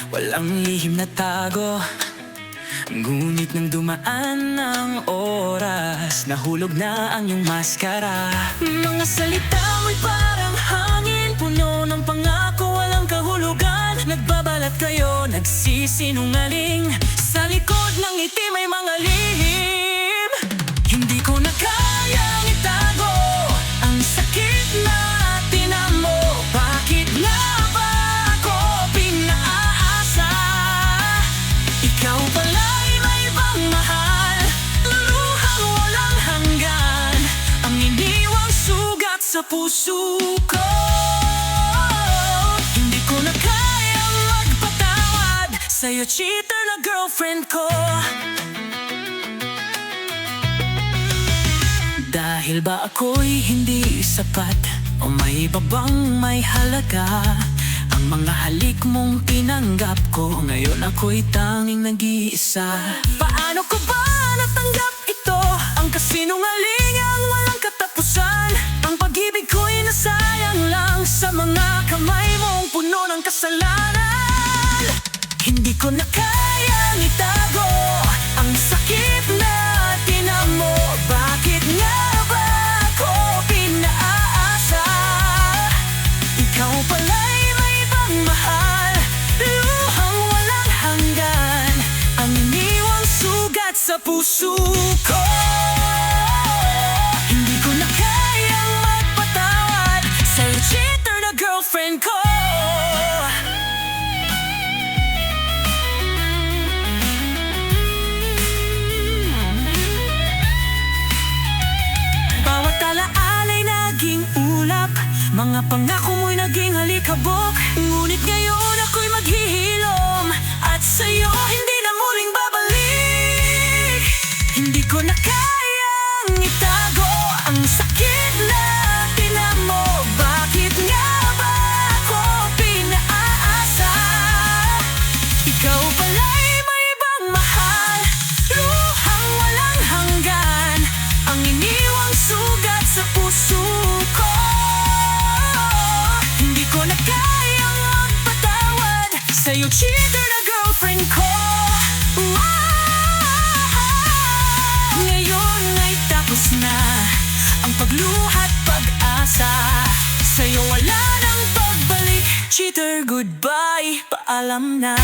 walang lihim na tago. Ngunit nang dumaan ang oras, nahulog na ang iyong maskara. Mga salita mo'y parang hangin, puno ng pangako, walang kahulugan. Nagbabalat kayo, nagsisinungaling, sa likod ng ngiti may mga lihim. Hindi ko na kayang itago ang sakit na tinamo. Bakit nga ba ako pinaasa? Ikaw pala'y may ibang mahal, luluhang walang hanggan, ang iniwang sugat sa puso ko. Hindi ko na kayang magpatawad sa'yo, cheater na girlfriend ko. Dahil ba ako'y hindi sapat, o may iba bang may halaga? Ang mga halik mong tinanggap ko, ngayon ako'y tanging nag-iisa. Paano ko ba natanggap ito? Ang kasinungalingang walang katapusan. Ang pag-ibig ko'y nasayang lang sa mga kamay mong puno ng kasalanan. Hindi ko na kayang itago ang sakit na tinamo. Bakit nga ba ako pinaasa? Ikaw pala'y may ibang mahal, luhang walang hanggan, ang iniwang sugat sa puso ko. Hindi ko na kayang magpatawad sa'yo, cheater na girlfriend ko. Mga pangako mo'y naging halikabok, ngunit ngayon ako'y maghihilom, at sa'yo hindi na muling babalik. Hindi ko na kayang itago ang sakit na tinamo. Bakit nga ba ako pinaasa? Ikaw pala'y may ibang mahal, luhang walang hanggan, ang iniwang sugat sa puso ko. Sa'yo, cheater na girlfriend ko. Ngayon ay tapos na ang pagluhat pag-asa. Sa'yo wala nang pagbalik, cheater, goodbye, paalam na.